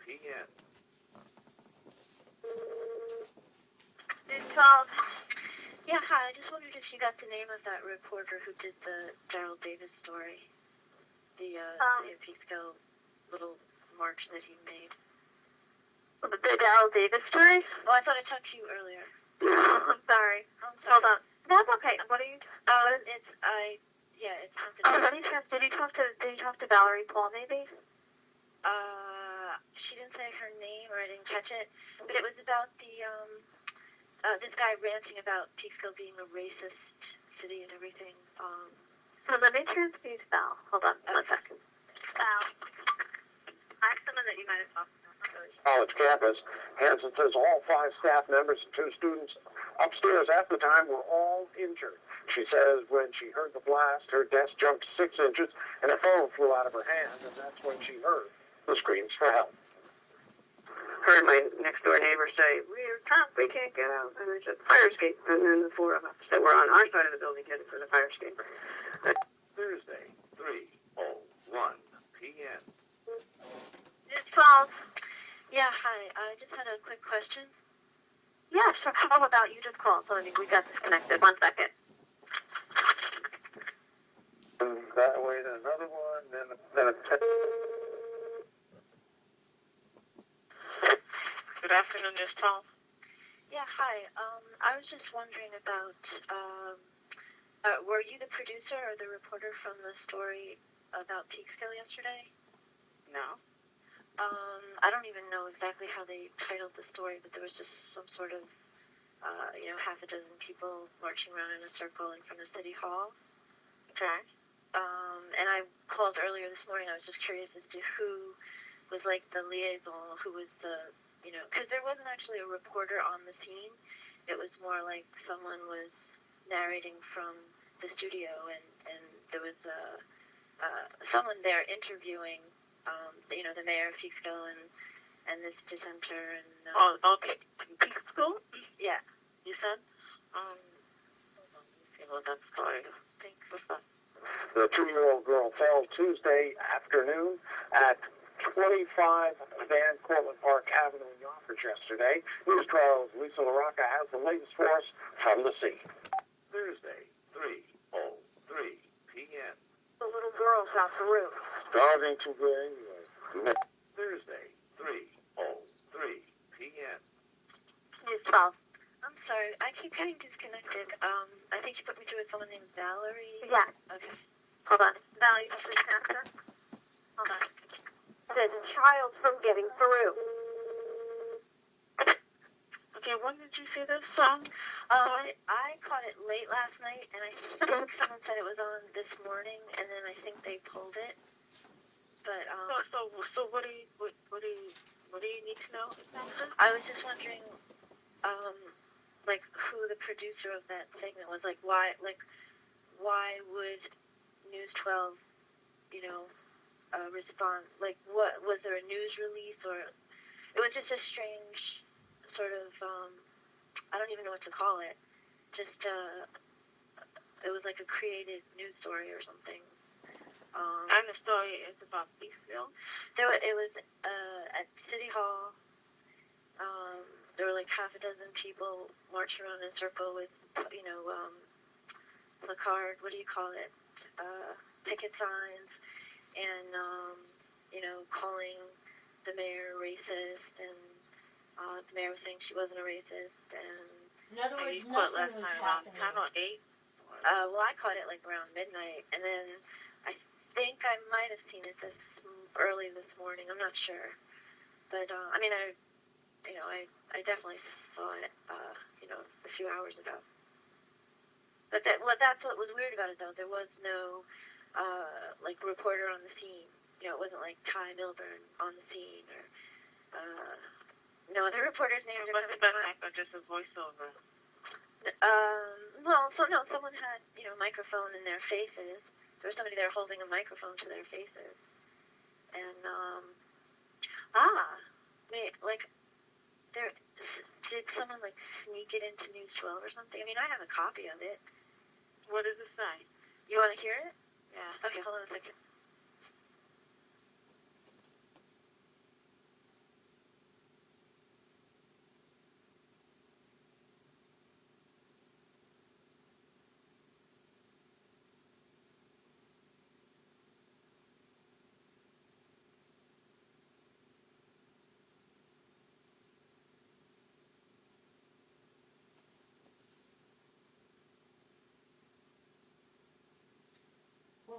p.m. News12. Yeah, hi. I just wondered if you got the name of that reporter who did the Daryl Davis story. The Peekskill little march that he made. The Daryl Davis story? Oh, I thought I talked to you earlier. I'm sorry. Hold on. That's okay. What are you? It's something. Did you talk to Valerie Paul maybe? She didn't say her name, or I didn't catch it, but it was about the this guy ranting about Peekskill being a racist city and everything. So let me transfuse Val. Hold on 1 second. Val. I have someone that you might have talked to. College campus. Hanson says all 5 staff members and 2 students upstairs at the time were all injured. She says when she heard the blast, her desk jumped 6 inches and a phone flew out of her hand, and that's when she heard the screams for help. Heard my next door neighbor say, "We're trapped, we can't get out." And there's a fire escape, and then the 4 of us that were on our side of the building headed for the fire escape. Thursday, 3:01 p.m. News12. Yeah, hi. I just had a quick question. Yeah, sure. How about you just call? So I mean, we got disconnected. 1 second. And that way, then another one, then a Good afternoon, News12. Yeah, hi. I was just wondering about, were you the producer or the reporter from the story about Peekskill yesterday? No. I don't even know exactly how they titled the story, but there was just some sort of, half a dozen people marching around in a circle in front of City Hall. Okay. And I called earlier this morning. I was just curious as to who was like the liaison, who was the, because there wasn't actually a reporter on the scene. It was more like someone was narrating from the studio, and there was someone there interviewing, the mayor of Peekskill and this dissenter. And Okay. Peekskill? Yeah. You said? Hold on. Let me see what that story is. Thanks. The 2-year-old girl fell Tuesday afternoon at 25 Van Cortlandt Park Avenue in Yonkers yesterday. News12's Lisa LaRocca has the latest for us from the scene. Thursday, 3:03 p.m. The little girl's off the roof. Starting to rain. Thursday, 3:03 p.m. News12. I'm sorry. I keep getting disconnected. I think you put me through with someone named Valerie. Yeah. Okay. Hold on. Val, you just answer? Hold on. Said a child from getting through. Okay, when did you see this song? I caught it late last night, and I think someone said it was on this morning, and then I think they pulled it. But So what do you need to know exactly? I was just wondering, who the producer of that segment was. Like, why would News12, respond? Like, what was there a news release, or it was just a strange sort of, I don't even know what to call it. Just it was like a created news story or something. And the story is about Peekskill. It was at City Hall. There were like half a dozen people marching around in a circle with, placard, what do you call it? Picket signs, and, calling the mayor racist, and the mayor was saying she wasn't a racist, and... In other words, nothing was happening. Time on 8? Well, I caught it like around midnight, and then I think I might have seen it early this morning. I'm not sure, but I definitely saw it, a few hours ago. But that's what was weird about it, though. There was no reporter on the scene. It wasn't like Ty Milburn on the scene, or no, the reporter's names Must have been like just a voiceover. Someone had, a microphone in their faces. There was somebody there holding a microphone to their faces. And, did someone, sneak it into News12 or something? I mean, I have a copy of it. What does it say? You want to hear it? Yeah. Okay, hold on a second.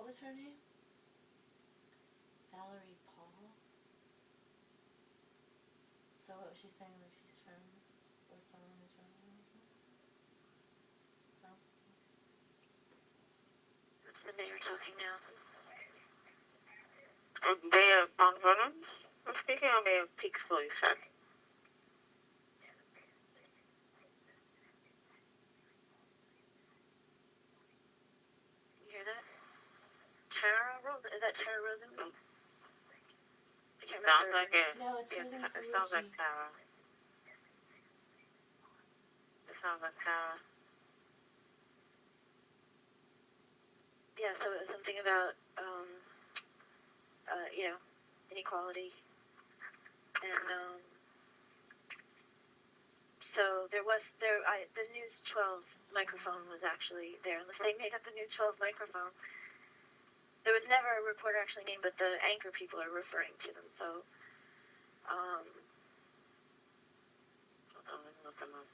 what was her name? Valerie Paul? So what was she saying? Like she's friends with someone who's from America? So? What's the name you're talking now? Bay of Mount Vernon? I'm speaking on Bay of Peaksville, you said. You hear that? Tara Rosen? Is that Tara Rosen? I can't remember. Sounds like it. No, it's Susan It sounds like Colucci. Tara. It sounds like Tara. Yeah, so it was something about, you know, inequality. And, so the News 12 microphone was actually there. Unless they made up the News 12 microphone. There was never a reporter actually named, but the anchor people are referring to them. So, Hold on, let me look them up.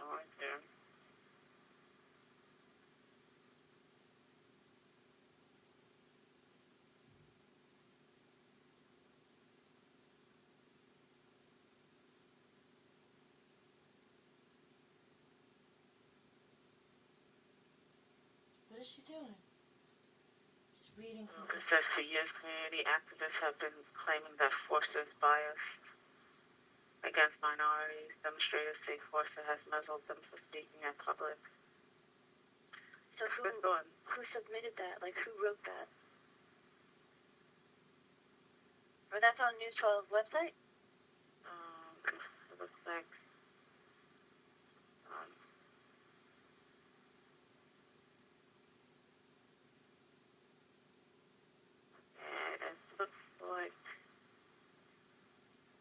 Oh, right there. What is she doing? She's reading from It says for years, community activists have been claiming that forces biased against minorities. Demonstrators say Forster has muzzled them for speaking in public. so who submitted that? Like, who wrote that? Or that's on News 12's website? It looks like it looks like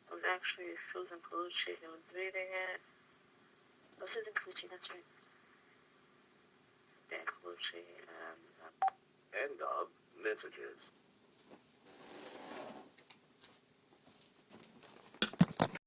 it was actually Susan Colucci who was reading it. Oh, Susan Colucci, that's right. Dan Colucci and End of messages.